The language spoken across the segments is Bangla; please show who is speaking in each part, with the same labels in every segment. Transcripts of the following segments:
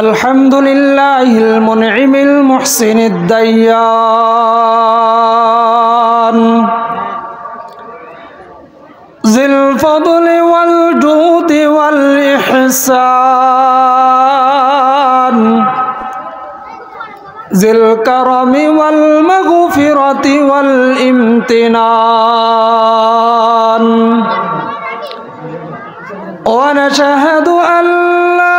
Speaker 1: الحمد لله المنعم المحسن الديان ذي الفضل والجود والإحسان ذي الكرم والمغفرة والامتنان ونشهد أن لا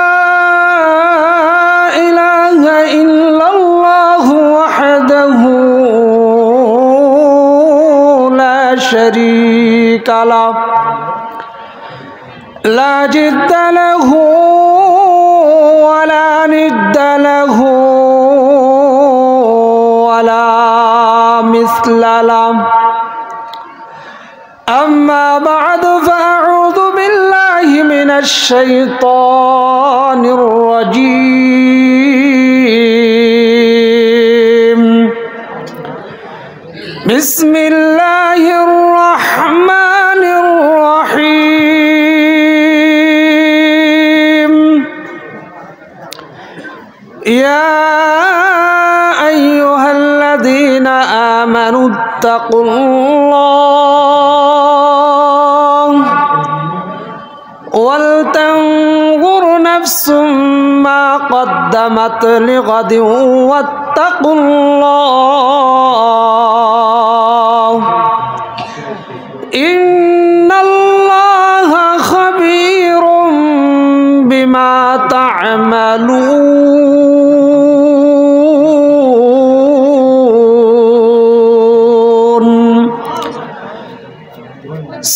Speaker 1: إله إلا الله وحده لا شريك له لا جد له ولا ند له ولا مثل له. أما بعد فأعوذ بالله من الشيطان الرجيم. بسم الله الرحمن الرحيم. يا أيها الذين آمنوا اتقوا الله ولتنظر نفس ما قدمت لغد واتقوا الله إن الله خبير بما تعملون.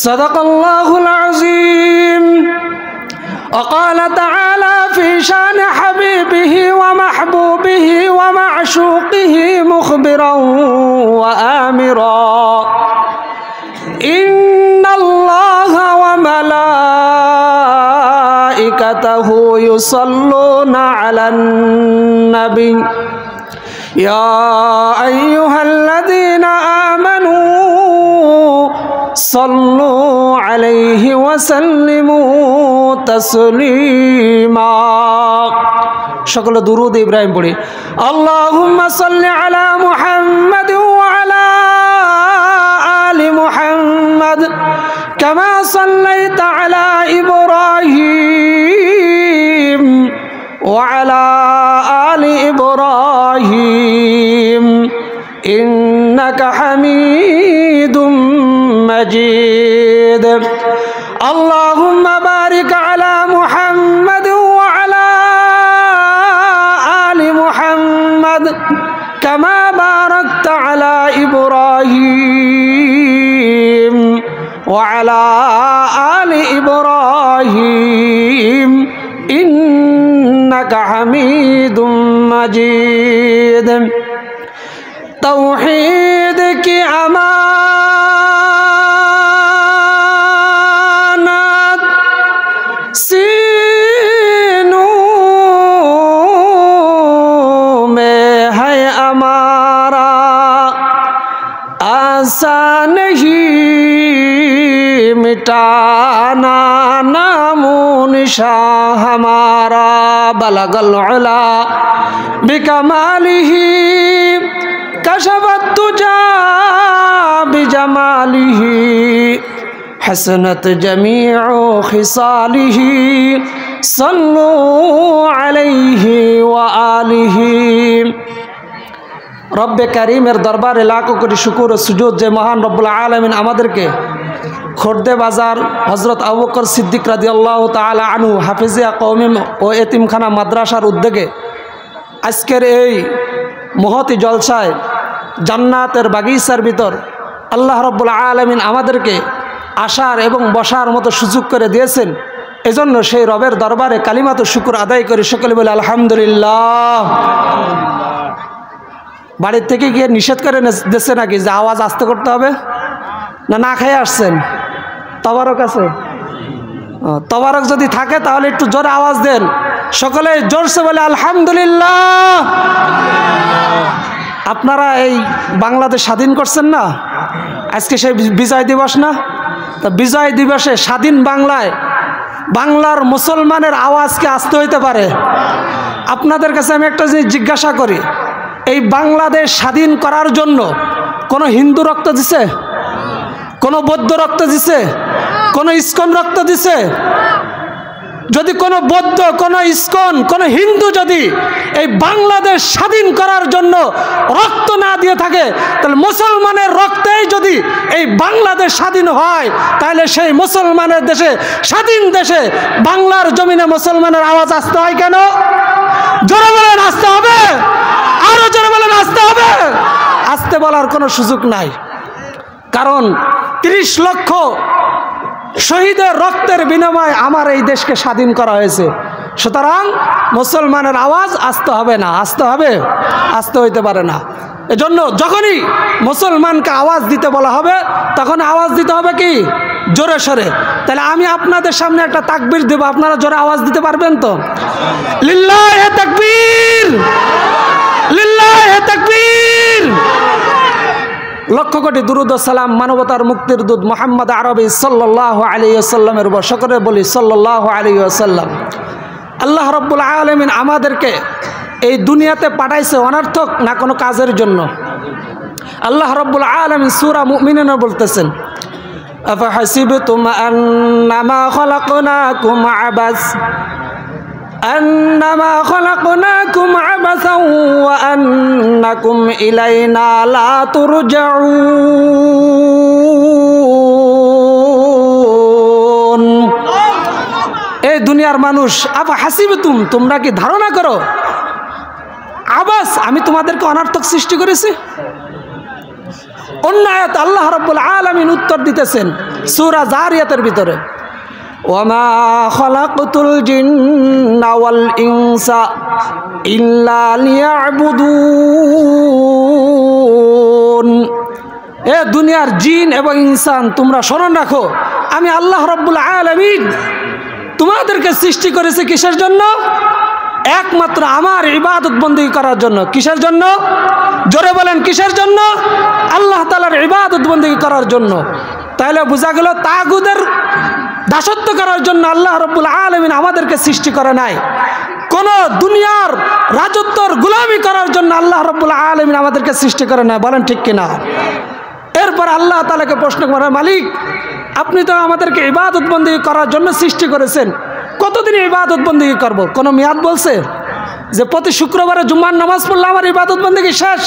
Speaker 1: صدق الله العظيم. وقال تعالى في شان حبيبه ومحبوبه ومعشوقه مخبرا وآمرا إن الله وملائكته يصلون على النبي يا أيها الذين آمنوا صلوا عليه وسلموا تسليما. شكل درود إبراهيم بڑی. اللهم صل على محمد وعلى آل محمد كما صليت على إبراهيم وعلى آل إبراهيم إنك حميد مجيد. اللهم بارك على محمد وعلى آل محمد كما باركت على إبراهيم وعلى آل إبراهيم إنك حميد مجيد. توحید کی امانت سینوں میں ہے ہمارا آسان نہیں مٹانا نام و نشان ہمارا بلغ العلا بکمالہ كشف الدجى بجماله حسنت جميع خصاله صلوا عليه وآله. رب করিমের দরবারে লাখো কোটি শুকর ও সুজুদ যে মহান রব্বুল আলামিন আমাদেরকে খোর্দে বাজার হযরত আবু বকর সিদ্দিক রাদিয়াল্লাহু তাআলা আনহু হাফিজিয়া কওমি ও এতিমখানা মাদ্রাসার উদ্যোগে আজকের এই মহতি জলসায় জান্নাতের বাগিচার ভিতর আল্লাহ রাব্বুল আলামিন আমাদেরকে আসার এবং বসার মতো সুযোগ করে দিয়েছেন। এজন্য সেই রবের দরবারে কালিমাত শুকর আদায় করে সকলে বলে আলহামদুলিল্লাহ। বাড়ির থেকে গিয়ে নিষেধ করে দিচ্ছে নাকি যে আওয়াজ আস্তে করতে হবে না? না খেয়ে আসছেন? তবারক আছে? তবারক যদি থাকে তাহলে একটু জোরে আওয়াজ দেন। সকলে জোরসে বলে আলহামদুলিল্লাহ। আপনারা এই বাংলাদেশ স্বাধীন করছেন না, আজকে সেই বিজয় দিবস না? তো বিজয় দিবসে স্বাধীন বাংলায় বাংলার মুসলমানের আওয়াজকে আসতে হইতে পারে। আপনাদের কাছে আমি একটা জিনিস জিজ্ঞাসা করি, এই বাংলাদেশ স্বাধীন করার জন্য কোনো হিন্দু রক্ত দিছে? কোনো বৌদ্ধ রক্ত দিছে? কোনো ইস্কন রক্ত দিছে? যদি কোনো বৌদ্ধ, কোনো ইস্কন, কোনো হিন্দু যদি এই বাংলাদেশ স্বাধীন করার জন্য রক্ত না দিয়ে থাকে, তাহলে মুসলমানের রক্তেই যদি এই বাংলাদেশ স্বাধীন হয়, তাহলে সেই মুসলমানের দেশে, স্বাধীন দেশে বাংলার জমিনে মুসলমানের আওয়াজ আসতে হয় কেন? জোরে বলেন আসতে হবে, আরো জোরে বলেন আসতে হবে। আসতে বলার কোনো সুযোগ নাই, কারণ 30 লক্ষ শহীদের রক্তের বিনিময়ে আমার এই দেশকে স্বাধীন করা হয়েছে। সুতরাং মুসলমানের আওয়াজ আসতে হবে না, আসতে হবে? আসতে হইতে পারে না। এজন্য যখনই মুসলমানকে আওয়াজ দিতে বলা হবে, তখন আওয়াজ দিতে হবে কি? জোরে সরে। তাহলে আমি আপনাদের সামনে একটা তাকবীর দেব, আপনারা জোরে আওয়াজ দিতে পারবেন তো? লিল্লাহে তাকবীর, লিল্লাহে তাকবীর। লক্ষ কোটি দুরুদ ও সালাম মানবতার মুক্তির দূত মুহাম্মদ আরবি সাল্লাল্লাহু আলাইহি ওয়াসাল্লামের উপর সকলে বলি সাল্লাল্লাহু আলাইহি ওয়াসাল্লাম। আল্লাহ রাব্বুল আলামিন আমাদেরকে এই দুনিয়াতে পাঠাইছে অনর্থক না কোনো কাজের জন্য। আল্লাহ রাব্বুল আলামিন সূরা মুমিনুনে বলতেছেন, আফাহাসিবতুম আন্নামা খালাকনাকুম আবাস أنما خلقناكم عبثا وأنكم إلينا لا ترجعون। এই দুনিয়ার মানুষ, আফা হাসিবতুম, তোমরা কি ধারণা করো আবাস আমি তোমাদেরকে অনর্থক সৃষ্টি করেছি? অন্য আয়াত আল্লাহ রাব্বুল আলামিন উত্তর দিতেছেন সূরা জারিয়াতের ভিতরে, ওয়ামা খালাকতুল জিন্না ওয়াল ইনসা ইল্লা লিয়াবুদুন। এ দুনিয়ার জিন এবং ইনসান, তোমরা স্মরণ রাখো আমি আল্লাহ রাব্বুল আলামিন তোমাদেরকে সৃষ্টি করেছি কিসের জন্য? একমাত্র আমার ইবাদত বন্দেগী করার জন্য। কিসের জন্য? জোরে বলেন কিসের জন্য? আল্লাহ তাআলার ইবাদত বন্দেগী করার জন্য। তাহলে বোঝা গেল তাগুদের দাসত্ব করার জন্য আল্লাহ রাব্বুল আলামিন আমাদেরকে সৃষ্টি করে নাই। কোন দুনিয়ার রাজত্বর গোলামি করার জন্য আল্লাহ রাব্বুল আলামিন আমাদেরকে সৃষ্টি করে নাই। বলেন ঠিক কিনা? এরপর আল্লাহ তাআলাকে প্রশ্ন করে, মালিক আপনি তো আমাদেরকে ইবাদত বন্দেগী করার জন্য সৃষ্টি করেছেন, কতদিন ইবাদত বন্দেগী করব? কোনো মেয়াদ বলছে যে প্রতি শুক্রবারে জুম্মার নামাজ পড়লে আমার ইবাদত বন্দেগী শেষ?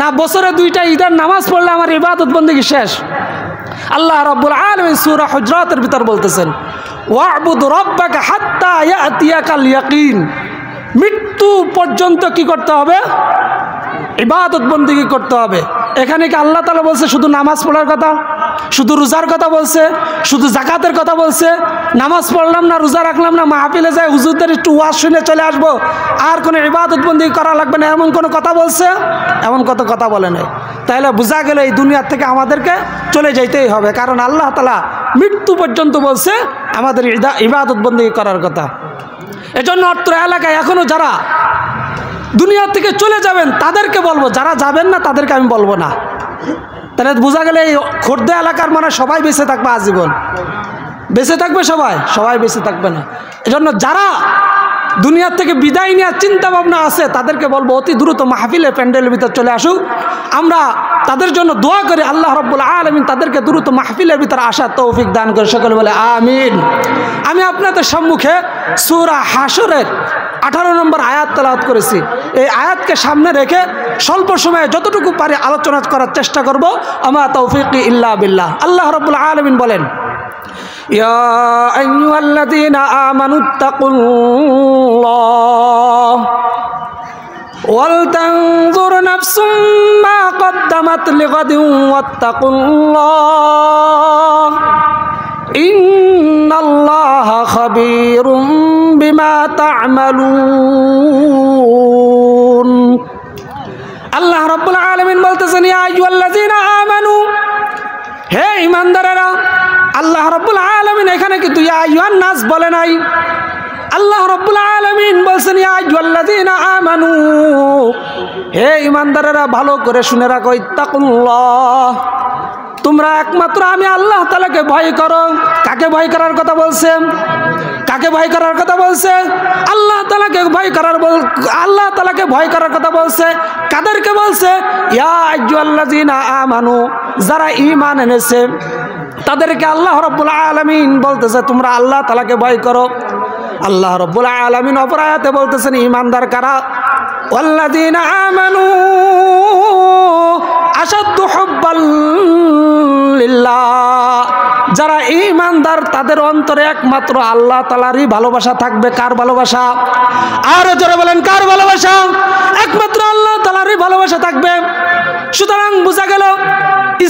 Speaker 1: না বছরে 2টা ঈদের নামাজ পড়লে আমার ইবাদত বন্দেগী শেষ? আল্লাহ রাব্বুল আলামিন সূরা হুজরাতের ভিতর বলতেছেন, ওয়া'বুদ রাব্বাকা হাত্তা ইয়াতিয়াকাল ইয়াকিন। মৃত্যু পর্যন্ত কি করতে হবে? ইবাদত বন্দেগী করতে হবে। এখানে কি আল্লাহ তাআলা বলছে শুধু নামাজ পড়ার কথা, শুধু রোজার কথা বলছে, শুধু যাকাতের কথা বলছে? নামাজ পড়লাম না, রোজা রাখলাম না, মাহফিলে যাই হুজুরদের একটু ওয়াজ শুনে চলে আসবো, আর কোনো ইবাদত বন্দেগী করা লাগবে না, এমন কোনো কথা বলছে? এমন কত কথা বলে নাই। তাহলে বোঝা গেল এই দুনিয়ার থেকে আমাদেরকে চলে যাইতেই হবে, কারণ আল্লাহ তাআলা মৃত্যু পর্যন্ত বলছে আমাদের ইবাদত বন্দেগী করার কথা। এজন্য অত্র এলাকায় এখনো যারা দুনিয়া থেকে চলে যাবেন তাদেরকে বলবো, যারা যাবেন না তাদেরকে আমি বলবো না। তাহলে বোঝা গেলে এই খোর্দা এলাকার মানে সবাই বেঁচে থাকবে আজীবন। বেঁচে থাকবে সবাই? সবাই বেঁচে থাকবে না। এজন্য যারা দুনিয়ার থেকে বিদায় নেওয়ার চিন্তা ভাবনা আছে তাদেরকে বলবো অতি দ্রুত মাহফিলে প্যান্ডেলের ভিতর চলে আসুক। আমরা তাদের জন্য দোয়া করি আল্লাহ রাব্বুল আলামিন তাদেরকে দ্রুত মাহফিলের ভিতরে আসার তৌফিক দান করে। সকলে বলে আমিন। আমি আপনাদের সম্মুখে সূরা হাশরের 18 নম্বর আয়াত তেলাওয়াত করেছি। এই আয়াতকে সামনে রেখে স্বল্প সময়ে যতটুকু পারি আলোচনা করার চেষ্টা করব। আমা তৌফিকি ইল্লা বিল্লাহ। আল্লাহ রাব্বুল আলামিন বলেন, ইয়া আইয়ুহাল্লাযীনা আমানুত্তাকুল্লাহ ওয়াল তানজুর নাফসুম মা কদ্দামাত লিগাদিন ওয়াত্তাকুল্লাহ ইন্নাল্লাহা খাবীরুম বিমা তা'মালুন। আল্লাহ রাব্বুল আলামিন বলতেছেন, ইয়া আইয়ুহাল্লাযীনা আমানু, হে ঈমানদারেরা। আল্লাহ রাব্বুল আলামিন এখানে কিন্তু ইয়া আইয়ুহান নাস বলে নাই। আল্লাহ রাব্বুল আলামিন বলছেন ইয়া আইয়ুহাল্লাযীনা আমানু, হে ঈমানদারেরা ভালো করে শুনে রাখো, ইত্তাকুল্লাহ, তোমরা একমাত্র আমি আল্লাহ তাআলাকে ভয় করো। কাকে ভয় করার কথা বলছে? কাকে ভয় করার কথা বলছে? আল্লাহ তাআলাকে ভয় করার আল্লাহ তাআলাকে ভয় করার কথা বলছে। কাদেরকে বলছে? ইয়া আইয়ুহাল্লাযীনা আমানু, যারা ঈমান এনেছে তাদেরকে আল্লাহ রাব্বুল আলামিন বলতেছে তোমরা আল্লাহ তাআলাকে ভয় করো। আল্লাহ রাব্বুল আলামিন অপর আয়াতে বলতেছেন ঈমানদার কারা? ওয়াল্লাযীনা আমানু আশাদ্দু হুব্বাল লিল্লাহ, যারা ঈমানদার তাদের অন্তরে একমাত্র আল্লাহ তাআলারই ভালোবাসা থাকবে। কার ভালোবাসা? আরো জোরে বলেন, কার ভালোবাসা? একমাত্র আল্লাহ তাআলারই ভালোবাসা থাকবে। সুতরাং বোঝা গেল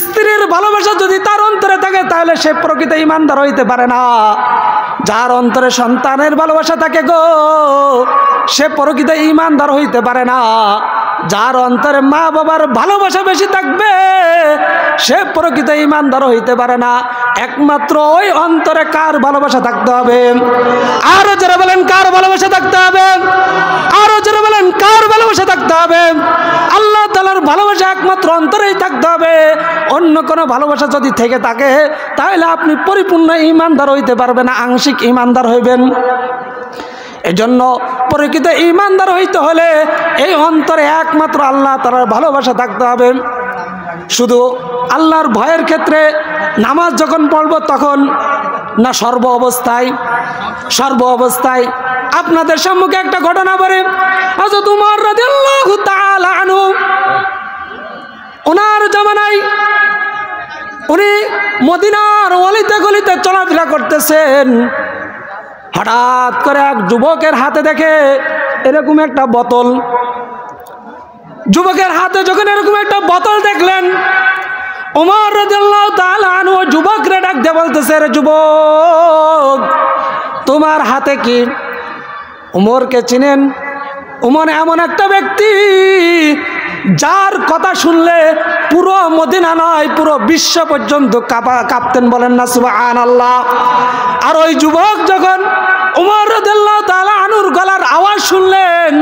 Speaker 1: স্ত্রীর ভালোবাসা যদি তার অন্তরে থাকে তাহলে সে প্রকৃত ঈমানদার হইতে পারে না। যার অন্তরে সন্তানের ভালোবাসা থাকে গো, সে প্রকৃত ঈমানদার হইতে পারে না। যার অন্তরে মা বাবার ভালোবাসা বেশি থাকবে সে প্রকৃত ঈমানদার হইতে পারে না। একমাত্র ওই অন্তরে কার ভালোবাসা থাকতে হবে? আরো যারা বলেন কার ভালোবাসা থাকতে হবে? আরো যারা বলেন কার ভালোবাসা থাকতে হবে? আল্লাহ তাআলার ভালোবাসা একমাত্র অন্তরেই থাকতে হবে। অন্য কোনো ভালোবাসা যদি থেকে থাকে তাহলে আপনি পরিপূর্ণ ঈমানদার হইতে পারবেন না, আংশিক ঈমানদার হইবেন। এজন্য প্রকৃত ঈমানদার হইতে হলে এই অন্তরে একমাত্র আল্লাহ তাআলার ভালোবাসা থাকতে হবে। শুধু আল্লাহর ভয়ের ক্ষেত্রে নামাজ যখন পড়ব তখন না, সর্ব অবস্থায়। আপনাদের সম্মুখে একটা ঘটনা বলে, হযরত উমর রাদিয়াল্লাহু তাআলা আনহু, ওনার জামানায় উনি মদিনার অলিতে গলিতে চলাফেরা করতেছেন। হঠাৎ করে এক যুবকের হাতে দেখে এরকম একটা বোতল। যুবকের হাতে যখন এরকম একটা বোতল দেখলেন, ওমর রাদিয়াল্লাহু তাআলা আনহু যুবকরে ডাক দিয়ে বলতেছে, রে যুবক, তোমার হাতে কি? উমরকে চিনেন? উমর এমন একটা ব্যক্তি যার কথা শুনলে পুরো মদিনা নয় পুরো বিশ্ব পর্যন্ত কাঁপতেন। বলেন না সুবহানাল্লাহ। আর ওই যুবক যখন উমর রাদিয়াল্লাহু তাআলা আনহুর গলার আওয়াজ শুনলেন,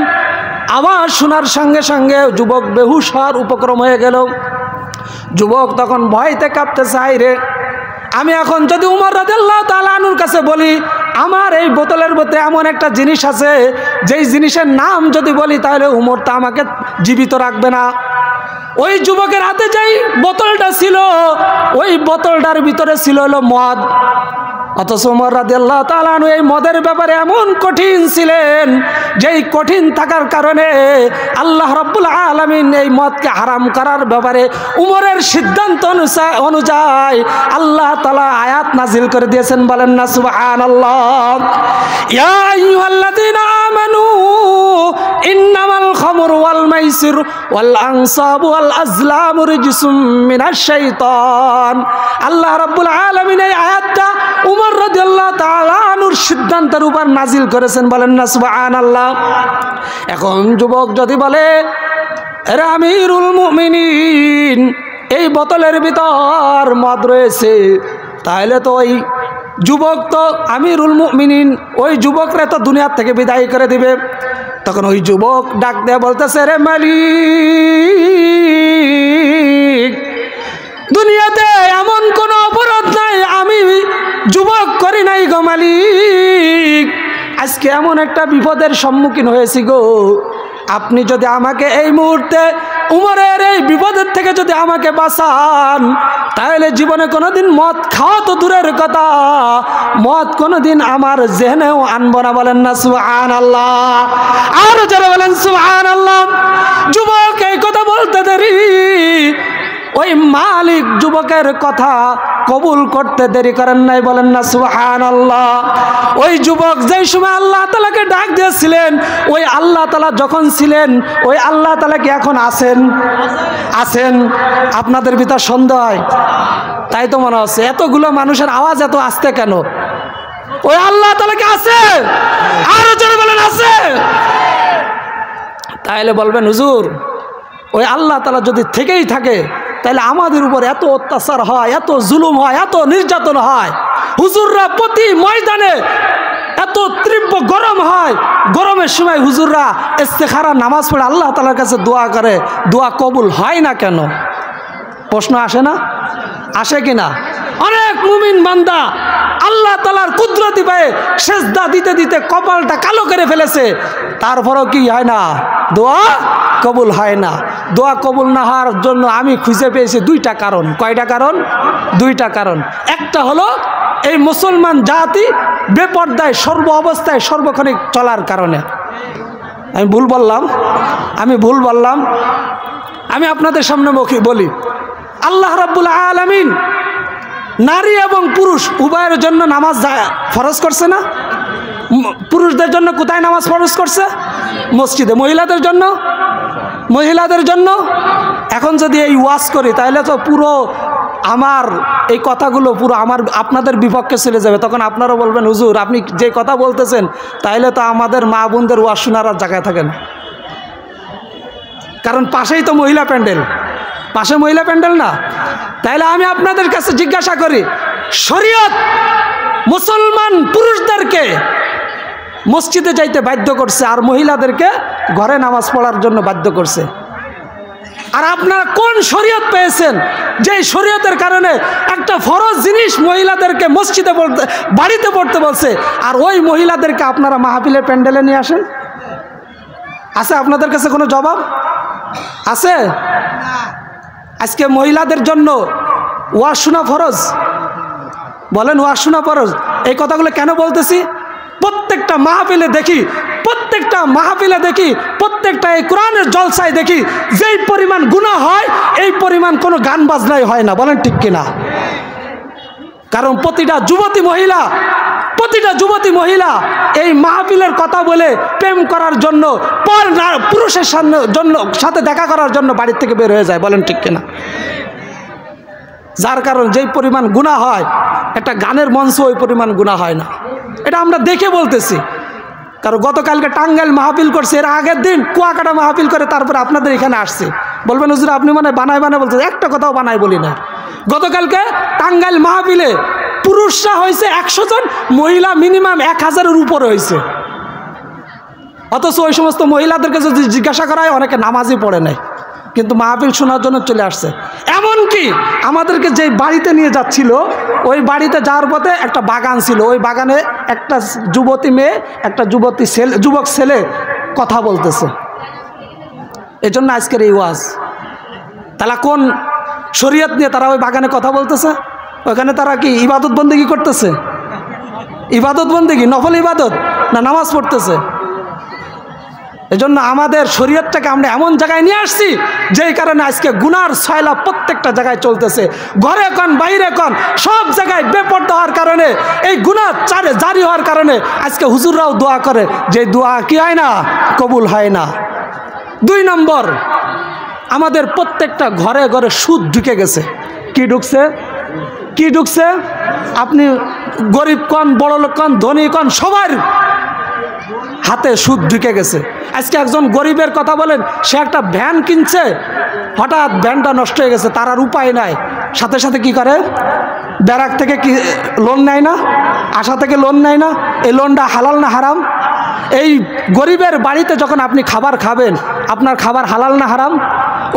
Speaker 1: আওয়াজ শোনার সঙ্গে সঙ্গে যুবক বেহুশ হওয়ার উপক্রম হয়ে গেল। যুবক তখন ভয়তে কাঁপতেছে, রে আমি এখন যদি উমর রাদিয়াল্লাহু তাআলা আনহুর কাছে বলি আমার এই বোতলের মধ্যে এমন একটা জিনিস আছে যেই জিনিসের নাম যদি বলি তাহলে উমর তা আমাকে জীবিত রাখবে না। ওই যুবকের হাতে যেই বোতলটা ছিল ওই বোতলটার ভিতরে ছিল হলো মদ। অথচ উমর রাদিয়াল্লাহু তাআলা আনহু এই মদের ব্যাপারে এমন কঠিন ছিলেন, যেই কঠিন থাকার কারণে আল্লাহ রাব্বুল আলামিন এই মদকে হারাম করার ব্যাপারে উমরের সিদ্ধান্ত অনুযায়ী আল্লাহ তাআলা আয়াত নাজিল করে দিয়েছেন। বলেন না সুবহানাল্লাহ। ইয়া আইয়ুহাল্লাযীনা আমানু ইন্নামাল খামরু ওয়াল মাইসির ওয়াল আনসাবু ওয়াল আজলামু রিজসুম মিনাশ শাইতান। আল্লাহ রাব্বুল আলামিন এই আয়াতটা উমর রাদিয়াল্লাহু তাআলা আনহুর সিদ্ধান্তের উপর নাজিল করেছেন। বলেন না সুবহানাল্লাহ। এখন যুবক যদি বলে, আরে আমিরুল মুমিনিন, এই বোতলের ভিতর মদ রয়েছে, তাহলে তো ওই যুবক তো আমিরুল মুমিনিন, ওই যুবকরা তো দুনিয়ার থেকে বিদায় করে দিবে। তখন ওই যুবক ডাক দিয়ে বলতেছে, রে মালিক, দুনিয়াতে এমন কোনো অপরাধ নাই আমি যুবক করি নাই গো মালিক। আজকে এমন একটা বিপদের সম্মুখীন হয়েছি গো, আপনি যদি আমাকে এই মুহূর্তে উমরের এই বিপদের থেকে যদি আমাকে বাঁচান তাহলে জীবনে কোনোদিন মদ খাওয়া তো দূরের কথা, মদ কোনোদিন আমার জেহেনেও আনবো না। বলেন না সুবহানাল্লাহ। আর যারা বলেন সুবহানাল্লাহ। যুবক এই কথা বলতে দেরি ওই মালিক যুবকের কথা কবুল করতে দেরি করেন নাই। বলেন না সুবহানাল্লাহ। ওই যুবক যেই সময় আল্লাহ তাআলাকে ডাক দিয়েছিলেন ওই আল্লাহ তাআলা যখন ছিলেন ওই আল্লাহ তাআলা কি এখন আছেন? আপনাদের ভিতর সন্দেহ হয়? তাই তো মনে হচ্ছে এতগুলো মানুষের আওয়াজ এত আসতে কেন? ওই আল্লাহ তাআলা কি আছে? আরো জোরে বলেন আছে। তাইলে বলবেন হুজুর ওই আল্লাহ তাআলা যদি থেকেই থাকে তাহলে আমাদের উপর এত অত্যাচার হয়, এত জুলুম হয়, এত নির্যাতন হয়, হুজুররা প্রতি ময়দানে এত তীব্র গরম হয়, গরমের সময় হুজুররা ইস্তেখারা নামাজ পড়ে আল্লাহ তাআলার কাছে দোয়া করে, দোয়া কবুল হয় না কেন? প্রশ্ন আসে না? আসে কিনা? অনেক মুমিন বান্দা আল্লাহ তাআলার কুদরতি পায়ে সেজদা দিতে দিতে কপালটা কালো করে ফেলেছে, তারপরেও কি হয় না? দোয়া কবুল হয় না। দোয়া কবুল না হওয়ার জন্য আমি খুঁজে পেয়েছি দুইটা কারণ। কয়টা কারণ? দুইটা কারণ। একটা হলো এই মুসলমান জাতি বেপরদায় সর্ব অবস্থায় সর্বক্ষণিক চলার কারণে। আমি ভুল বললাম? আমি আপনাদের সামনে বলি, আল্লাহ রাব্বুল আলামিন নারী এবং পুরুষ উভয়ের জন্য নামাজ ফরজ করছে না? পুরুষদের জন্য কোথায় নামাজ ফরজ করছে? মসজিদে। মহিলাদের জন্য এখন যদি এই ওয়াজ করি তাহলে তো পুরো আমার এই কথাগুলো পুরো আপনাদের বিপক্ষে চলে যাবে। তখন আপনারা বলবেন, হুজুর আপনি যে কথা বলতেছেন তাইলে তো আমাদের মা বোনদের ওয়াজ শোনার আর জায়গায় থাকে না, কারণ পাশেই তো মহিলা প্যান্ডেল, না? তাইলে আমি আপনাদের কাছে জিজ্ঞাসা করি, শরীয়ত মুসলমান পুরুষদেরকে মসজিদে যাইতে বাধ্য করছে আর মহিলাদেরকে ঘরে নামাজ পড়ার জন্য বাধ্য করছে। আর আপনারা কোন শরীয়ত পেয়েছেন যে শরীয়তের কারণে একটা ফরজ জিনিস মহিলাদেরকে মসজিদে পড়তে, বাড়িতে পড়তে বলছে, আর ওই মহিলাদেরকে আপনারা মাহফিলের প্যান্ডেলে নিয়ে আসেন? আছে আপনাদের কাছে কোনো জবাব আছে? আজকে মহিলাদের জন্য ওয়াজ শোনা ফরজ, বলেন ওয়াজ শোনা ফরজ। এই কথাগুলো কেন বলতেছি? প্রত্যেকটা মাহফিলে দেখি, প্রত্যেকটা এই কোরআনের জলসায় দেখি যেই পরিমাণ গুনাহ হয় এই পরিমাণ কোনো গান বাজনাই হয় না। বলেন ঠিক কিনা? কারণ প্রতিটা যুবতী মহিলা এই মাহফিলের কথা বলে প্রেম করার জন্য, পুরুষের সাথে দেখা করার জন্য বাড়ির থেকে বের হয়ে যায়। বলেন ঠিক কিনা? যার কারণ যেই পরিমাণ গুনাহ হয় একটা গানের মঞ্চ ওই পরিমাণ গুনাহ হয় না। এটা আমরা দেখে বলতেছি। কারণ গতকালকে টাঙ্গাইল মাহফিল করছে, এর আগের দিন কুয়াকাটা মাহফিল করে তারপরে আপনাদের এখানে আসছে। বলবেন হুজুর আপনি মানে বানায় বলতে, একটা কথাও বানায় বলি না। গতকালকে টাঙ্গাইল মাহফিলে পুরুষরা হয়েছে 100 জন, মহিলা মিনিমাম 1000-এর উপরে হয়েছে। অথচ ওই সমস্ত মহিলাদেরকে যদি জিজ্ঞাসা করা হয় অনেকে নামাজই পড়ে নাই, কিন্তু মাহফিল শোনার জন্য চলে আসছে। এমনকি আমাদেরকে যে বাড়িতে নিয়ে যাচ্ছিল, ওই বাড়িতে যাওয়ার পথে একটা বাগান ছিল, ওই বাগানে একটা যুবতী মেয়ে, একটা যুবক ছেলে কথা বলতেছে। এজন্য আজকের এই ওয়াজ। তাহলে কোন শরীয়ত নিয়ে তারা ওই বাগানে কথা বলতেছে? ওইখানে তারা কি ইবাদত বন্দেগী করতেছে? নফল ইবাদত না নামাজ পড়তেছে? এজন্য আমাদের শরীয়তটাকে আমরা এমন জায়গায় নিয়ে আসছি যেই কারণে আজকে গুনার ছয়লা প্রত্যেকটা জায়গায় চলতেছে। ঘরে কোন বাইরে কোন সব জায়গায় বেপরদা হওয়ার কারণে, এই গুনাহ জারি হওয়ার কারণে আজকে হুজুররাও দোয়া করে, যে দোয়া কি হয় না? কবুল হয় না। 2 নম্বর, আমাদের প্রত্যেকটা ঘরে ঘরে সুদ ঢুকে গেছে। কি ঢুকছে? আপনি গরিব কোন, বড় লোক কোন, ধনী কোন, সবার হাতে সুদ ঢুকে গেছে। আজকে একজন গরিবের কথা বলেন, সে একটা ভ্যান কিনছে, হঠাৎ ভ্যানটা নষ্ট হয়ে গেছে, তার আর উপায় নাই, সাথে সাথে কি করে? ব্যারাক থেকে কি লোন নেয় না? আশা থেকে লোন নেয় না? এই লোনটা হালাল না হারাম? এই গরিবের বাড়িতে যখন আপনি খাবার খাবেন, আপনার খাবার হালাল না হারাম?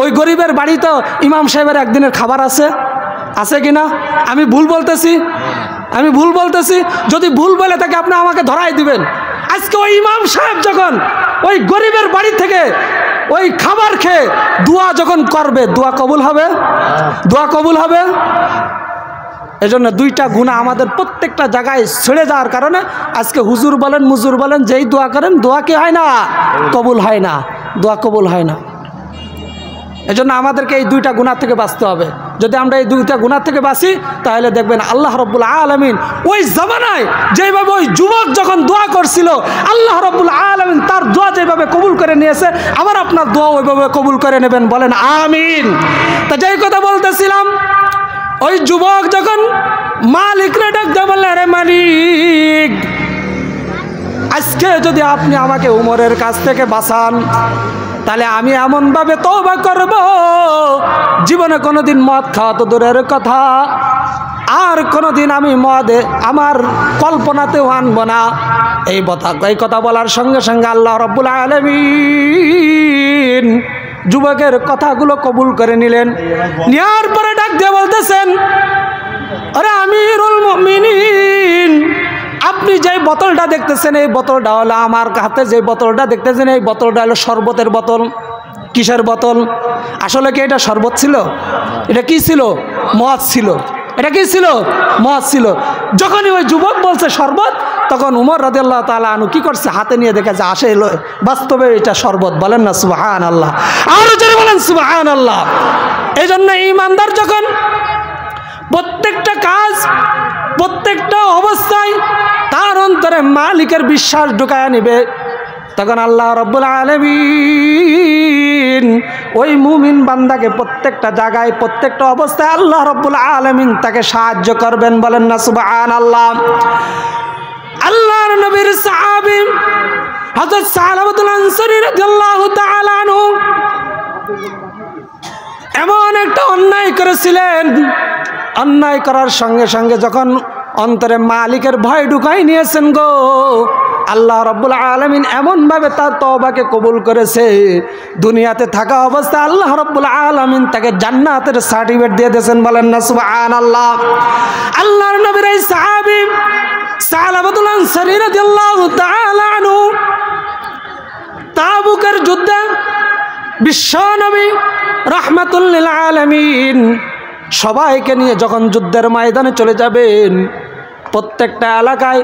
Speaker 1: ওই গরিবের বাড়িতে ইমাম সাহেবের একদিনের খাবার আছে কিনা? আমি ভুল বলতেছি? যদি ভুল বলে থাকে আপনি আমাকে ধরাই দিবেন। আজকে ওই ইমাম সাহেব যখন ওই গরিবের বাড়ি থেকে ওই খাবার খেয়ে দোয়া যখন করবে, দোয়া কবুল হবে? এজন্য 2টা গুনাহ আমাদের প্রত্যেকটা জায়গায় ছেড়ে যাওয়ার কারণে আজকে হুজুর বলেন, মুজুর বলেন, যেই দোয়া করেন দোয়া কি হয় না? কবুল হয় না। দোয়া কবুল হয় না। এজন্য আমাদেরকে এই 2টা গুনাহ থেকে বাঁচতে হবে। যদি আমরা এই 2টা গুনাহ থেকে বাঁচি তাহলে দেখবেন আল্লাহ রাব্বুল আলামিন ওই জামানায় যেভাবে ওই যুবক যখন দোয়া করছিল, আল্লাহ রাব্বুল আলামিন তার দোয়া যেভাবে কবুল করে নিয়েছে, আবার আপনার দোয়া ওইভাবে কবুল করে নেবেন। বলেন আমিন। তা যেই কথা বলতেছিলাম, ওই যুবক যখন মালিকরে ডাক দিয়ে বললেন, আরে মালিক, আজকে যদি আপনি আমাকে উমরের কাছ থেকে বাঁচান তাহলে আমি এমনভাবে তওবা করব, জীবনে কোনোদিন মদ খাওয়া তো দূরের কথা, আর কোনোদিন আমি মদে আমার কল্পনাতেও আনব না। এই কথা বলার সঙ্গে সঙ্গে আল্লাহ রাব্বুল আলামিন যুবকের কথাগুলো কবুল করে নিলেন। নেওয়ার পরে ডাক দিয়ে বলতেছেন, আরে আমিরুল মুমিনিন, আপনি যে বোতলটা দেখতেছেন এই বোতলটা হলো আমার হাতে, যে বোতলটা দেখতেছেন এই বোতলটা হলো শরবতের বোতল। কিসের বোতল? আসলে কি এটা শরবত ছিল? এটা কি ছিল? মদ ছিল। এটা কি ছিল? মদ ছিল। যখনই ওই যুবক বলছে শরবত, তখন উমর রাদিয়াল্লাহু তাআলা আনহু কি করছে? হাতে নিয়ে দেখে যে আসে বাস্তবে এটা শরবত। বলেন না সুবহানাল্লাহ, আরো জোরে বলেন সুবহানাল্লাহ। এই জন্য ঈমানদার যখন প্রত্যেকটা কাজ, প্রত্যেকটা অবস্থায় তার অন্তরে মালিকের বিশ্বাস ঢুকায় নিবে, তখন আল্লাহ রাব্বুল আলামিন ওই মুমিন বান্দাকে প্রত্যেকটা জায়গায়, প্রত্যেকটা অবস্থায় আল্লাহ রাব্বুল আলামিন তাকে সাহায্য করবেন। বলেন না সুবহানাল্লাহ। আল্লাহর নবীর সাহাবী হযরত সালাবাতুল আনসারী রাদিয়াল্লাহু তাআলা আনহু এমন একটা অন্যায় করেছিলেন, অন্যায় করার সঙ্গে সঙ্গে যখন অন্তরে মালিকের ভয় ঢুকাই নিয়েছেন গো, আল্লাহ রাব্বুল আলামিন এমনভাবে তার তওবাকে কবুল করেছে, দুনিয়াতে থাকা অবস্থায় আল্লাহ রাব্বুল আলামিন তাকে জান্নাতের সার্টিফিকেট দিয়ে দিয়েছেন। বলেন না সুবহানাল্লাহ। আল্লাহর নবীর এই সাহাবী সালাবাতুল আনসারী রাদিয়াল্লাহু তাআলা আনহু তাবুকের যুদ্ধে বিশ্বনবী রাহমাতুল লিল আলামিন সবাইকে নিয়ে যখন যুদ্ধের ময়দানে চলে যাবেন, প্রত্যেকটা এলাকায়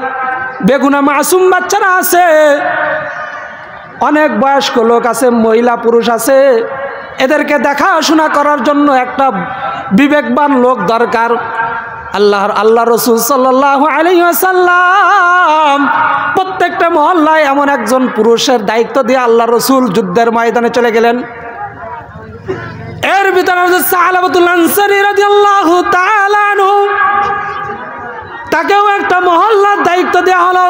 Speaker 1: বেগুনা মাসুম বাচ্চারা আছে, অনেক বয়স্ক লোক আছে, মহিলা পুরুষ আছে, এদেরকে দেখাশোনা করার জন্য একটা বিবেকবান লোক দরকার। আল্লাহ রাসূল সাল্লাল্লাহু আলাইহি ওয়াসাল্লাম প্রত্যেকটা মহল্লায় এমন একজন পুরুষের দায়িত্ব দিয়ে আল্লাহ রাসূল যুদ্ধের ময়দানে চলে গেলেন। এর ভিতরে সালাবাতুল আনসারী রাদিয়াল্লাহু তাআলা আনহু তাকেও একটা মহল্লার দায়িত্ব দেওয়া হলো।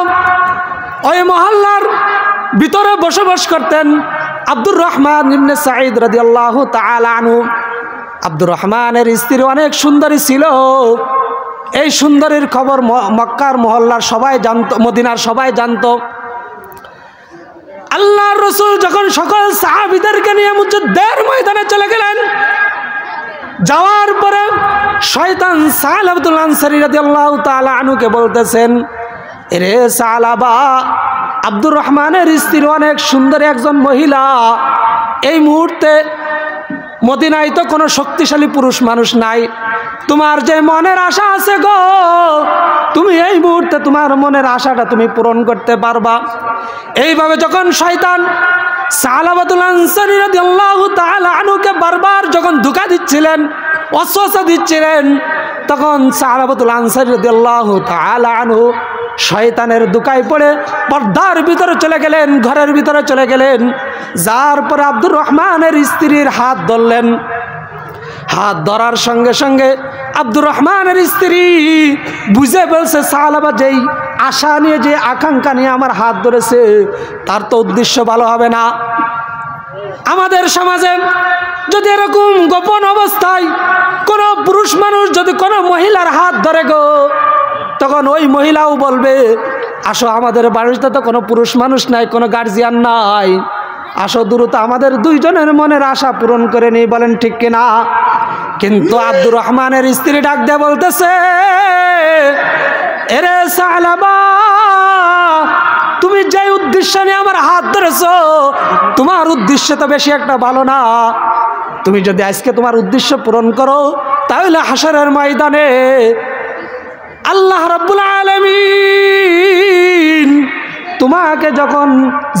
Speaker 1: ওই মহল্লার ভিতরে বসবাস করতেন আব্দুর রহমান ইবনে সাঈদ রাদিয়াল্লাহু তাআলা আনহু। আব্দুর রহমানের স্ত্রী অনেক সুন্দরী ছিল। এই সুন্দরীর খবর মক্কার মহল্লার সবাই জানতো, মদিনার সবাই জানতো। আল্লাহর রাসূল যখন সকল সাহাবীদেরকে নিয়ে যুদ্ধের ময়দানে চলে গেলেন, যাওয়ার পরে শয়তান সালাবাতুল আনসারী রাদিয়াল্লাহু তাআলা আনহুকে বলতেছেন, রে সালাবা, আব্দুর রহমানের স্ত্রী অনেক সুন্দরী একজন মহিলা, এই মুহূর্তে মদিনায় তো কোনো শক্তিশালী পুরুষ মানুষ নাই, তোমার যে মনের আশা আছে গো, তুমি এই মুহূর্তে তোমার মনের আশাটা তুমি পূরণ করতে পারবা। এইভাবে যখন শয়তান সালাবাতুল আনসারী রাদিয়াল্লাহু তাআলা আনহুকে বারবার যখন ধোঁকা দিচ্ছিলেন, ওয়াসওয়াসা দিচ্ছিলেন, তখন সালাবাতুল আনসারী রাদিয়াল্লাহু তাআলা আনহু শয়তানের ধোঁকায় পড়ে পর্দার ভিতরে চলে গেলেন, ঘরের ভিতরে চলে গেলেন। যার পরে আব্দুর রহমানের স্ত্রীর হাত ধরলেন। হাত ধরার সঙ্গে সঙ্গে আব্দুর রহমানের স্ত্রী বুঝে বলছে, সালাবা যেই আশা নিয়ে, যে আকাঙ্ক্ষা নিয়ে আমার হাত ধরেছে, তার তো উদ্দেশ্য ভালো হবে না। আমাদের সমাজে যদি এরকম গোপন অবস্থায় কোনো পুরুষ মানুষ যদি কোনো মহিলার হাত ধরে গো, তখন ওই মহিলাও বলবে, আসো আমাদের বাড়িতে তো কোনো পুরুষ মানুষ নাই, কোনো গার্জিয়ান নাই, আসো দ্রুত আমাদের দুইজনের মনের আশা পূরণ করে নিই। বলেন ঠিক কিনা? কিন্তু আব্দুর রহমানের স্ত্রী ডাক দিয়ে বলতেছে, এরে সালাবা, তুমি যে উদ্দেশ্য নিয়ে আমার হাত ধরেছো, তোমার উদ্দেশ্য তো বেশি একটা ভালো না। তুমি যদি আজকে তোমার উদ্দেশ্য পূরণ করো, তাহলে হাসরের ময়দানে আল্লাহ রাব্বুল আলামিন তোমাকে যখন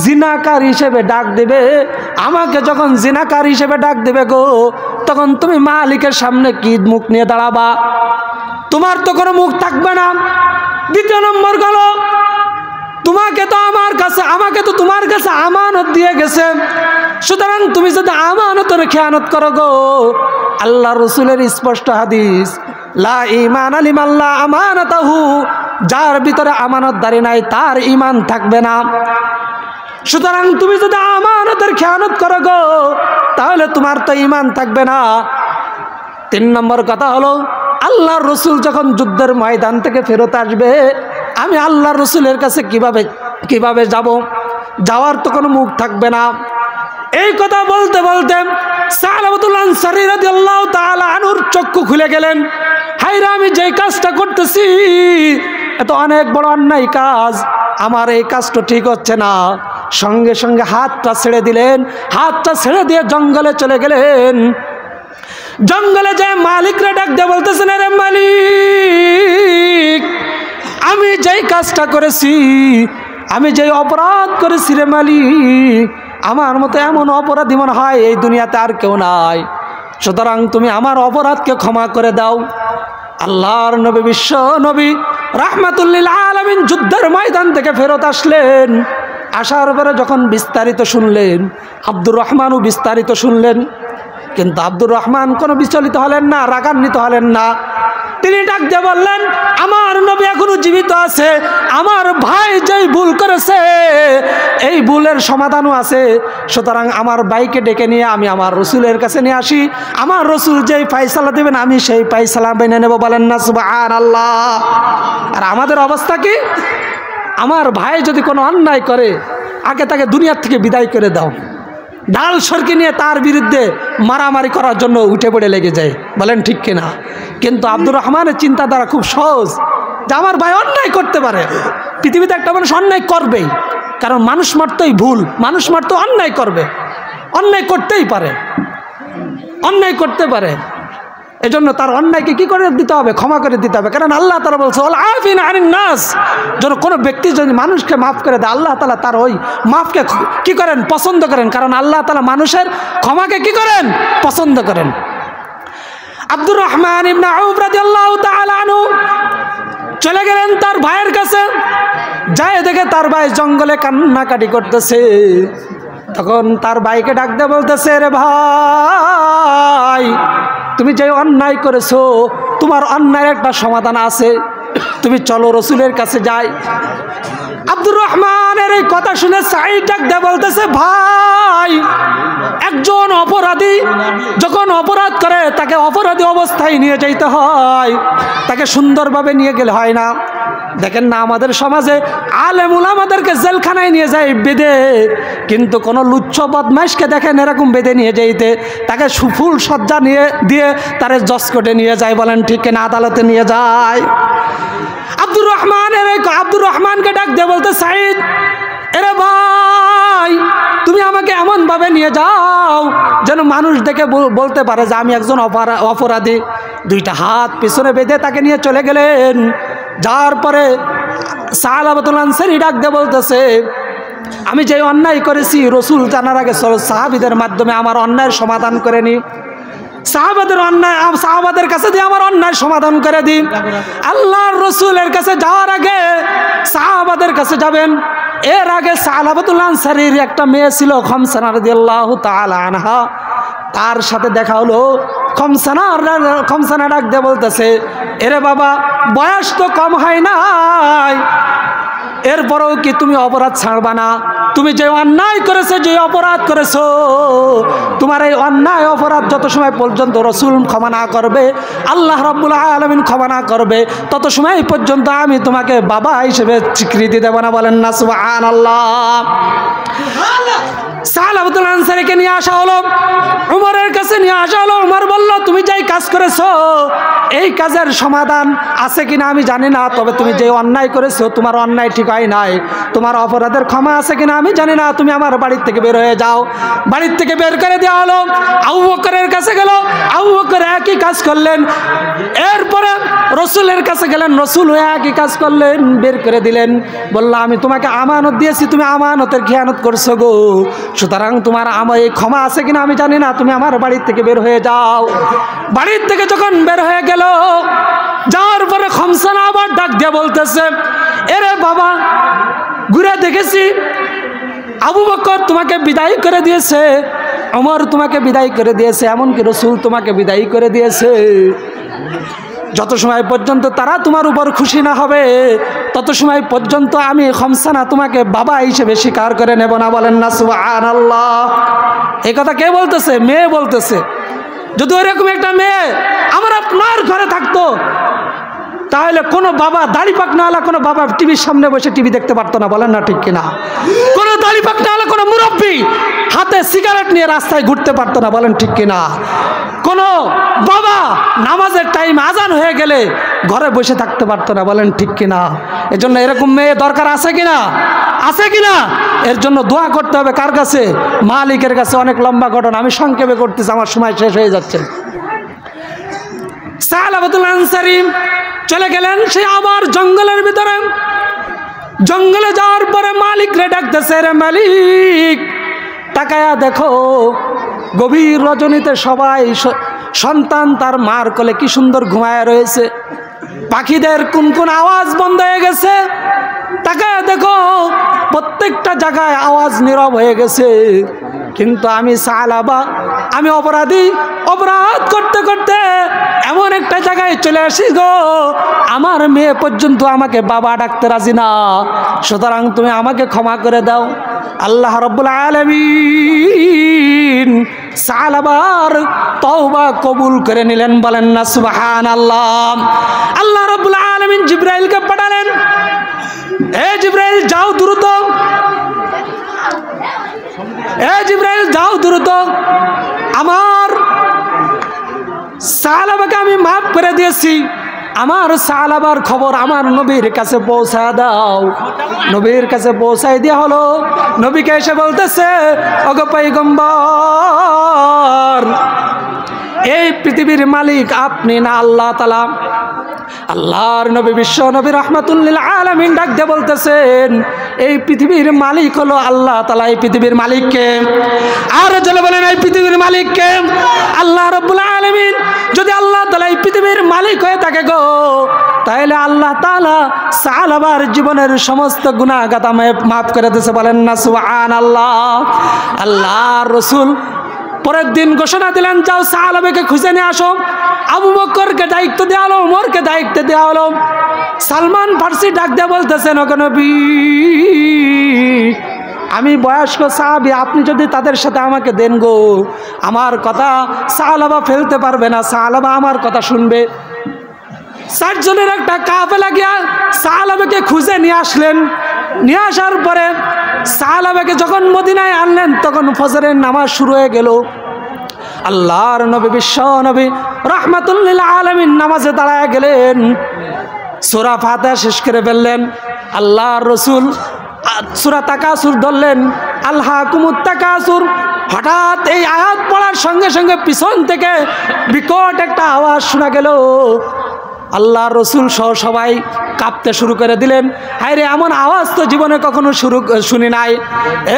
Speaker 1: জিনাকার হিসেবে ডাক দেবে, আমাকে যখন জিনাকার হিসেবে ডাক দেবে গো, তখন তুমি মালিকের সামনে কি মুখ নিয়ে দাঁড়াবা? তোমার তো কোনো মুখ থাকবে না। দ্বিতীয় নম্বর গেল, তোমাকে তো আমার কাছে, আমাকে তো তোমার কাছে আমানত দিয়ে গেছে, সুতরাং তুমি যদি আমানতের খেয়ানত করো গো, আল্লাহ রসুলের স্পষ্ট হাদিস, লা ঈমানা লিমান লা আমানাতাহু, যার ভিতরে আমানতদারি নাই তার ঈমান থাকবে না। সুতরাং তুমি যদি আমানতের খেয়ানত করো গো, তাহলে তোমার তো ঈমান থাকবে না। 3 নম্বর কথা হলো, আল্লাহর রসুল যখন যুদ্ধের ময়দান থেকে ফেরত আসবে, আমি আল্লাহর রসুলের কাছে কিভাবে যাব? যাওয়ার তো কোনো মুখ থাকবে না। এই কথা বলতে বলতে সালাবাতুল আনসারী রাদিয়াল্লাহু তাআলা আনহুর চক্ষু খুলে গেলেন। হায়রে, আমি যেই কাজটা করতেছি এত অনেক বড় অন্যায় কাজ, আমার এই কাজটা ঠিক হচ্ছে না। সঙ্গে সঙ্গে হাতটা ছেড়ে দিলেন, হাতটা ছেড়ে দিয়ে জঙ্গলে চলে গেলেন। জঙ্গলে যায় মালিকরে ডাক দিয়ে বলতেছেন, আরে মালিক, আমি যেই কাজটা করেছি, আমি যেই অপরাধ করেছি রে মালিক, আমার মতো এমন অপরাধী মনে হয় এই দুনিয়াতে আর কেউ নাই, সুতরাং তুমি আমার অপরাধকে ক্ষমা করে দাও। আল্লাহর নবী, বিশ্ব নবী রাহমাতুল আলামিন যুদ্ধের ময়দান থেকে ফেরত আসলেন। আসার পরে যখন বিস্তারিত শুনলেন, আব্দুর রহমানও বিস্তারিত শুনলেন, কিন্তু আব্দুর রহমান কোনো বিচলিত হলেন না, রাগান্বিত হলেন না। তিনি ডাক দিয়ে বললেন, আমার নবী এখনো জীবিত আছে, আমার ভাই যেই ভুল করেছে এই ভুলের সমাধানও আছে, সুতরাং আমার ভাইকে ডেকে নিয়ে আমি আমার রসুলের কাছে নিয়ে আসি, আমার রসুল যেই ফায়সালা দেবেন আমি সেই ফায়সালা মেনে নেব। বলেন না সুবহানাল্লাহ। আর আমাদের অবস্থা কি? আমার ভাই যদি কোনো অন্যায় করে আগে তাকে দুনিয়ার থেকে বিদায় করে দাও, ডাল সরকে নিয়ে তার বিরুদ্ধে মারামারি করার জন্য উঠে পড়ে লেগে যায়। বলেন ঠিক কিনা? কিন্তু আব্দুর রহমানের চিন্তাধারা খুব সহজ, যে আমার ভাই অন্যায় করতে পারে, পৃথিবীতে একটা মানুষ অন্যায় করবেই, কারণ মানুষ মাত্রই ভুল, মানুষ মাত্র অন্যায় করবে, অন্যায় করতেই পারে, অন্যায় করতে পারে। এজন্য তার অন্যায়কে কি করে দিতে হবে? ক্ষমা করে দিতে হবে। কারণ আল্লাহ তাআলা বলছে, ওয়াল আফিনা আনিন নাস, যেন কোনো ব্যক্তি যদি মানুষকে মাফ করে দেয়, আল্লাহ তাআলা তার ওই মাফকে কি করেন? পছন্দ করেন। কারণ আল্লাহ তাআলা মানুষের ক্ষমাকে কি করেন? পছন্দ করেন। আব্দুর রহমান ইবনে আউফ রাদিয়াল্লাহু তাআলা আনহু চলে গেলেন তার ভাইয়ের কাছে। যায় দেখে তার ভাই জঙ্গলে কান্নাকাটি করতেছে। তখন তার ভাইকে ডাক দিয়ে বলতেছে, রে ভাই, তুমি যে অন্যায় করেছো, তোমার অন্যায়ের একটা সমাধান আছে, তুমি চলো রসুলের কাছে যাই। আব্দুর রহমানের এই কথা শুনে সাঈদ ডাক দিয়ে বলতেছে, ভাই, একজন অপরাধী যখন অপরাধ করে তাকে অপরাধী অবস্থায় নিয়ে যেতে হয়, তাকে সুন্দরভাবে নিয়ে গেলে হয় না। দেখেন না, আমাদের সমাজে আলেম উলামাদেরকে জেলখানায় নিয়ে যায় বেঁধে, কিন্তু কোনো লুচ্ছ বদমাইশকে দেখেন এরকম বেঁধে নিয়ে যাইতে, তাকে সুফুল সজ্জা নিয়ে দিয়ে তারে জজ কোর্টে নিয়ে যায়। বলেন ঠিক কিনা? আদালতে নিয়ে যায়। আব্দুর রহমানকে ডাক দিয়ে বলতে, সাঈদ, এরে ভাই, তুমি আমাকে এমনভাবে নিয়ে যাও যেন মানুষ দেখে বলতে পারে যে আমি একজন অপরাধী। দুইটা হাত পিছনে বেঁধে তাকে নিয়ে চলে গেলেন। যার পরে সালাবাতুল আনসারী ডাক দিয়ে বলতেছে, আমি যে অন্যায় করেছি রসুল জানার আগে সাহাবীদের মাধ্যমে আমার অন্যায়ের সমাধান করে নি, সাহাবাদের কাছে দিয়ে আমার অন্যায় সমাধান করে দিই। আল্লাহর রসুলের কাছে যাওয়ার আগে সাহাবাদের কাছে যাবেন। এর আগে সালাবাতুল আনসারীর একটা মেয়ে ছিল খমসানা রাদিয়াল্লাহু তাআলা আনহা, তার সাথে দেখা হলো। খমসানা ডাক দিয়ে বলতেছে, এরে বাবা, বয়স তো কম হয় নাই, এরপরেও কি তুমি অপরাধ ছাড়বা না? তুমি যে অন্যায় করেছো, যে অপরাধ করেছো, তোমার এই অন্যায় অপরাধ যত সময় পর্যন্ত রসুল ক্ষমা না করবে, আল্লাহ রাব্বুল আলামিন ক্ষমা না করবে, তত সময় পর্যন্ত আমি তোমাকে বাবা হিসেবে স্বীকৃতি দেব না। বলেন না সুবহানাল্লাহ। সালাবাতুল আনসারীকে নিয়ে আসা হলো, উমরের কাছে নিয়ে আসা হলো। উমর বলল, তুমি যেই কাজ করেছো এই কাজের সমাধান আছে কিনা আমি জানি না, তবে তুমি যে অন্যায় করেছো তোমার অন্যায় ঠিক হয় নাই, তোমার অপরাধের ক্ষমা আছে কিনা আমি জানি না, তুমি আমার বাড়ির থেকে বের হয়ে যাও। বাড়ির থেকে বের করে দেওয়া হলো। আবু বকরের কাছে গেল, আবু বকর একই কাজ করলেন। এরপরে রসুলের কাছে গেলেন, রসুল একই কাজ করলেন, বের করে দিলেন। বললাম, আমি তোমাকে আমানত দিয়েছি, তুমি আমানতের খেয়ানত করছো গো, সুতরাং তোমার আমার এই ক্ষমা আছে কিনা আমি জানি না, তুমি আমার বাড়ির থেকে বের হয়ে যাও। বাড়ির থেকে যখন বের হয়ে গেল, যাওয়ার পরে খমসানা আবার ডাক দিয়ে বলতেছে, এরে বাবা, ঘুরে দেখেছি আবু বকর তোমাকে বিদায় করে দিয়েছে, ওমর তোমাকে বিদায় করে দিয়েছে, এমনকি রসুল তোমাকে বিদায় করে দিয়েছে। যত সময় পর্যন্ত তারা তোমার উপর খুশি না হবে তত সময় পর্যন্ত আমি খমসানা তোমাকে বাবা হিসেবে স্বীকার করে নেব না। বলেন না সুবহানাল্লাহ। এই কথা কে বলতেছে? মেয়ে বলতেছে। যদি ওইরকম একটা মেয়ে আমার আপনার ঘরে থাকতো, তাহলে কোনো বাবা দাড়ি পাকনাওয়ালা কোনো বাবা টিভির সামনে বসে টিভি দেখতে পারতো না, বলেন না ঠিক কিনা? কোনো দাড়ি পাকনাওয়ালা কোনো মুরব্বী হাতে সিগারেট নিয়ে রাস্তায় ঘুরতে পারতো না, বলেন ঠিক কিনা? কোনো বাবা নামাজের টাইম আজান হয়ে গেলে ঘরে বসে থাকতে পারতো না, বলেন ঠিক কিনা? এজন্য এরকম মেয়ে দরকার আছে কিনা? আছে কিনা? এর জন্য দোয়া করতে হবে কার কাছে? মালিকের কাছে। অনেক লম্বা ঘটনা, আমি সংক্ষেপে করতেছি, আমার সময় শেষ হয়ে যাচ্ছে। সালাবাতুল আনসারী চলে গেলেন সে আবার জঙ্গলের ভিতরে। জঙ্গলে যাওয়ার পরে মালিক রে ডাকতেছে, রে মালিক তাকায়া দেখো, গভীর রজনীতে সবাই সন্তান তার মার কোলে কি সুন্দর ঘুমায় রয়েছে, পাখিদের কোন কোন আওয়াজ বন্ধ হয়ে গেছে। তাকায়া দেখো প্রত্যেকটা জায়গায় আওয়াজ নীরব হয়ে গেছে, কিন্তু আমি সালাবা, আমি অপরাধী, অপরাধ করতে করতে এমন একটা জায়গায় চলে আসি গো, আমার মেয়ে পর্যন্ত আমাকে বাবা ডাকতে রাজি না, সুতরাং তুমি আমাকে ক্ষমা করে দাও। আল্লাহ রাব্বুল আলামিন সালাবার তওবা কবুল করে নিলেন, বলেন না সুবহানাল্লাহ। আল্লাহ রাব্বুল আলামিন জিবরাইলকে পাঠালেন, এ জিবরাইল যাও দ্রুত, এ জিবরাইল যাও দ্রুত, আমার সালাবাকে আমি মাফ করে দিয়েছি, আমার সালাবার খবর আমার নবীর কাছে পৌঁছা দাও। নবীর কাছে পৌঁছাই দেওয়া হলো। নবীকে এসে বলতেছে, ওগো পয়গম্বর, এই পৃথিবীর মালিক আপনি না আল্লাহ তাআলা? আল্লাহর নবী বিশ্ব নবী রাহমাতুল লিল আলামিন ডাক দিয়ে বলতেছেন, এই পৃথিবীর মালিক হলো আল্লাহ তাআলা। এই পৃথিবীর মালিককে আর জলে বলেন, এই পৃথিবীর মালিককে আল্লাহ রাব্বুল আলামিন। যদি আল্লাহ তাআলা এই পৃথিবীর মালিক হয়ে থাকে গো, তাহলে আল্লাহ তাআলা সালাবার জীবনের সমস্ত গুনাহ গাতা মাফ করে দিয়েছে, বলেন না সুবহানাল্লাহ। আল্লাহর রাসূল পরের দিন ঘোষণা দিলেন, যাও সাহাবাকে খুঁজে নিয়ে আসো। আবু বকরকে দায়িত্ব দেওয়া হলো, ওমরকে দায়িত্ব দেওয়া হলো। সালমান ফার্সি ডাক দিয়ে বলতেছেন, ওগো নবী, আমি বয়স্ক সাহাবী, আপনি যদি তাদের সাথে আমাকে দেন গো, আমার কথা সাহাবা ফেলতে পারবে না, সাহাবা আমার কথা শুনবে। 60 জনের একটা কাফেলা গিয়া সাহাবাকে খুঁজে নিয়ে আসলেন। নিয়ে আসার পরে সাহাবাকে যখন মদিনায় আনলেন, তখন ফজরের নামাজ শুরু হয়ে গেল। আল্লাহর নবী বিশ্ব নবী রাহমাতুল লিল আলামিন নামাজে দাঁড়ায় গেলেন, সূরা ফাতিহা শেষ করে ফেললেন। আল্লাহর রাসূল সূরা তাকাসুর ধরলেন, আলহাকুমুত তাকাসুর। হঠাৎ এই আয়াত পড়ার সঙ্গে সঙ্গে পিছন থেকে বিকট একটা আওয়াজ শোনা গেল। আল্লাহর রাসূল সহ সবাই কাঁপতে শুরু করে দিলেন। হায় রে, এমন আওয়াজ তো জীবনে কখনো শুনি নাই।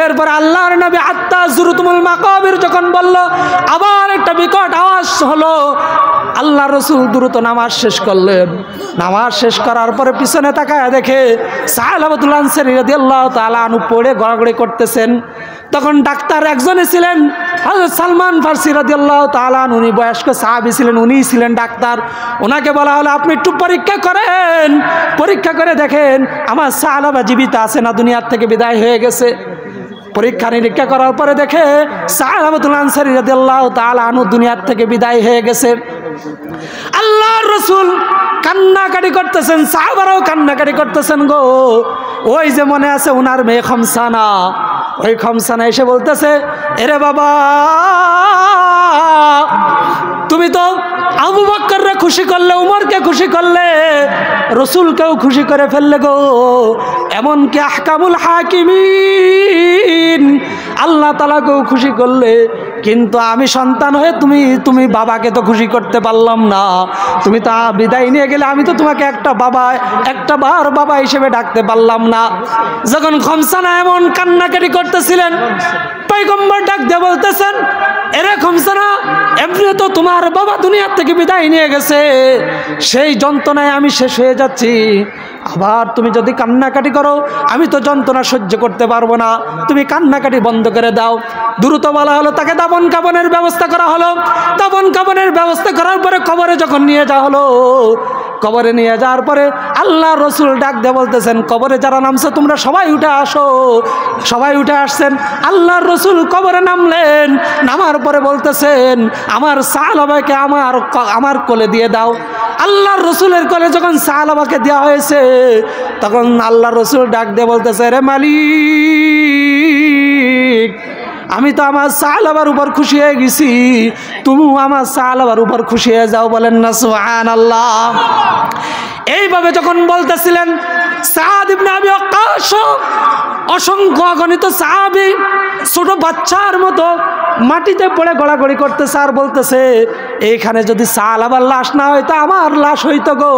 Speaker 1: এরপর আল্লাহর নবী আত্তা জুরুতুমুল মাকাবির যখন বলল, আবার একটা বিকট আওয়াজ হলো। আল্লাহর রাসূল দ্রুত নামাজ শেষ করলেন। নামাজ শেষ করার পরে পিছনে তাকায় দেখে সাহাবাতুল আনসারী রাদিয়াল্লাহু তাআলা আনহু পড়ে গড়াগড়ি করতেছেন। তখন ডাক্তার একজনে ছিলেন, হযরত সালমান ফার্সি রাদিয়াল্লাহু তাআলা আনহু, উনি বয়স্ক সাহাবী ছিলেন, উনিই ছিলেন ডাক্তার। ওনাকে বলা হলো, আপনি একটু পরীক্ষা করেন, পরীক্ষা করে দেখেন আমার সাহাবা জীবিত আছে না দুনিয়ার থেকে বিদায় হয়ে গেছে। পরীক্ষা নিরীক্ষা করার পরে দেখে সাহাবাতুল আনসারী রাদিয়াল্লাহু তাআলা আনহু দুনিয়ার থেকে বিদায় হয়ে গেছে। আল্লাহর রাসূল কান্নাকাটি করতেছেন, সাহাবারাও কান্নাকাটি করতেছেন গো। ওই যে মনে আছে ওনার মেয়ে খমসানা, ওই খমসানা এসে বলতেছে, এরে বাবা, তুমি তো আবু বকরকে খুশি করলে, উমরকে খুশি করলে, রসুলকেও খুশি করে ফেললে গো। এমনকি আহকামুল হাকিমিন আল্লাহ তাআলাকেও খুশি করলে, কিন্তু আমি সন্তান হয়ে তুমি বাবাকে তো খুশি করতে পারলাম না। তুমি তা বিদায় নিয়ে গেলে, আমি তো তোমাকে একটা বার বাবা হিসেবে ডাকতে পারলাম না। যখন খমসানা এমন কান্নাকাটি করতেছিলেন, পয়গম্বর ডাক দিয়ে বলতেছেন, এরে খমসানা, এমনি তো তোমার বাবা দুনিয়ার থেকে বিদায় নিয়ে গেছে, সেই যন্ত্রণায় আমি শেষ হয়ে যাচ্ছি। আবার তুমি যদি কান্নাকাটি করো, আমি তো যন্ত্রণা সহ্য করতে পারবো না, তুমি কান্নাকাটি বন্ধ করে দাও। দ্রুত বলা হলো, তাকে দাফন কাফনের ব্যবস্থা করা হলো। দাফন কাফনের ব্যবস্থা করার পরে কবরে যখন নিয়ে যাওয়া হলো, কবরে নিয়ে যাওয়ার পরে আল্লাহ রসুল ডাক দিয়ে বলতেছেন, কবরে যারা নামছে তোমরা সবাই উঠে আসো। সবাই উঠে আসছেন। আল্লাহর রসুল কবরে নামলেন। নামার পরে বলতেছেন, আমার সাহাবাকে আমার কোলে দিয়ে দাও। আল্লাহর রসুলের কোলে যখন সাহাবাকে দেওয়া হয়েছে, তখন আল্লাহর রসুল ডাক দিয়ে বলতেছে, রে মালিক, আমি তো আমার সাহাবার উপর খুশি হয়ে গেছি, তুমিও আমার সাহাবার উপর খুশি হয়ে যাও। বলেন না সুবহানাল্লাহ। এইভাবে যখন বলতেছিলেন, সাদ ইবনে আবি ওয়াক্কাস অসংখ্য অগণিত সাহাবী ছোট বাচ্চার মতো মাটিতে পড়ে গড়াগড়ি করতেছে আর বলতেছে, এইখানে যদি সাহাবার লাশ না হইতো, আমার লাশ হইতো গো,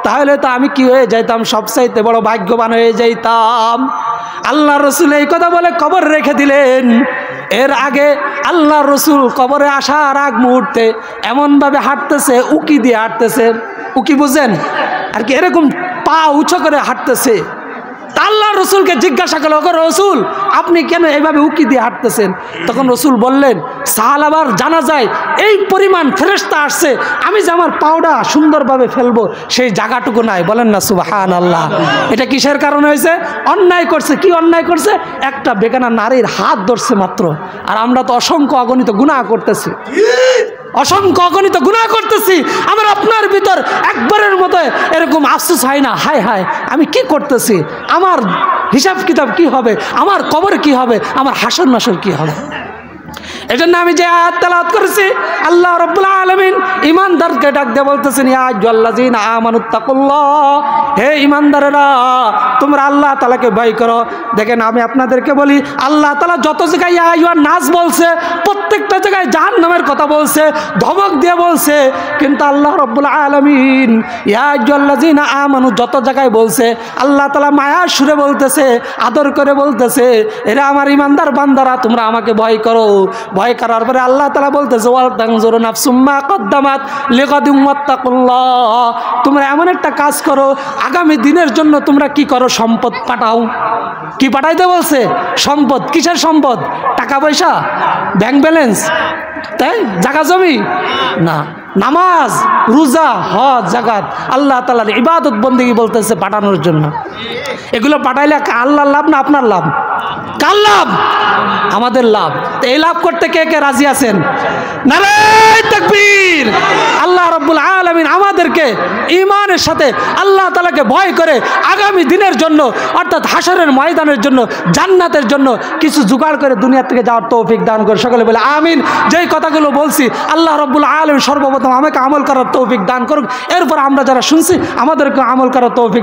Speaker 1: তাহলে তো আমি কি হয়ে যাইতাম, সবচাইতে বড় ভাগ্যবান হয়ে যাইতাম। আল্লাহ রসুল এই কথা বলে কবর রেখে দিলেন। এর আগে আল্লাহ রসুল কবরে আসার আগ মুহূর্তে এমনভাবে হাঁটতেছে, উকি দিয়ে হাঁটতেছে। উকি বুঝেন আর কি, এরকম পা উঁচু করে হাঁটতেছে। আল্লাহ রসুলকে জিজ্ঞাসা করলো, রসুল আপনি কেন এইভাবে উকি দিয়ে হাঁটতেছেন? তখন রসুল বললেন, সাহাবার জানা যায় এই পরিমাণ ফেরেশতা আসছে, আমি যে আমার পাওটা সুন্দরভাবে ফেলবো সেই জায়গাটুকু নাই। বলেন না সুবহানাল্লাহ। এটা কিসের কারণে হয়েছে? অন্যায় করছে। কি অন্যায় করছে? একটা বেগানা নারীর হাত ধরছে মাত্র। আর আমরা তো অসংখ্য অগণিত গুনাহ করতেছি, অসংখ্য অগণিত গুনাহ করতেছি। আমার আপনার ভিতর একবারের মতো এরকম আফসোস হয় না, হায় হায় আমি কি করতেছি, আমার হিসাব কিতাব কি হবে, আমার কবর কি হবে, আমার হাসর নাসর কি হবে? এজন্য আমি যে আয়াত তেলাওয়াত করেছি, আল্লাহ রাব্বুল আলামিন ঈমানদারকে ডাক দিয়ে বলতেছেন, ইয়া আইয়ুহাল্লাযীনা আমানুত্তাকুল্লাহ, হে ঈমানদারেরা তোমরা আল্লাহ তাআলাকে ভয় করো। দেখেন আমি আপনাদেরকে বলি, আল্লাহ তাআলা যত জায়গায় ইয়া আইয়ুহান নাস বলছে, প্রত্যেকটা জায়গায় জাহান্নামের কথা বলছে, ধমক দিয়ে বলছে। কিন্তু আল্লাহ রাব্বুল আলামিন ইয়া আইয়ুহাল্লাযীনা আমানু যত জায়গায় বলছে, আল্লাহ তাআলা মায়ার সুরে বলতেছে, আদর করে বলতেছে, এরা আমার ঈমানদার বান্দারা তোমরা আমাকে ভয় করো। ভয় করার পরে আল্লাহ তাআলা বলতেছে, ওয়াল তানজুরু নাফসুম মা কদ্দামাত লিগাদিন ওয়াত্তাকুল্লাহ, তোমরা এমন একটা কাজ করো, আগামী দিনের জন্য তোমরা কি করো, সম্পদ পাঠাও। কি পাঠাইতে বলছে? সম্পদ। কিসের সম্পদ? টাকা পয়সা, ব্যাংক ব্যালেন্স, তাই জায়গা জমি না, নামাজ, রোজা, হজ, যাকাত, আল্লাহ তাআলার ইবাদত বন্দেগী বলতেছে পাঠানোর জন্য। এগুলো পাঠাইলে আল্লাহর লাভ না আপনার লাভ? কার লাভ? আমাদের লাভ। তো এই লাভ করতে কে কে রাজি আছেন? নারায়ে তাকবীর। আল্লাহ রাব্বুল আলামিন আমাদেরকে ঈমানের সাথে আল্লাহ তাআলাকে ভয় করে আগামী দিনের জন্য, অর্থাৎ হাশরের ময়দানের জন্য, জান্নাতের জন্য কিছু জোগাড় করে দুনিয়া থেকে যাওয়ার তৌফিক দান করে। সকলে বলে আমিন। যেই কথাগুলো বলছি আল্লাহ রাব্বুল আলামিন সর্বপ্রথম আমাকে আমল করার তৌফিক দান করুক, এরপর আমরা যারা শুনছি আমাদেরকে আমল করার তৌফিক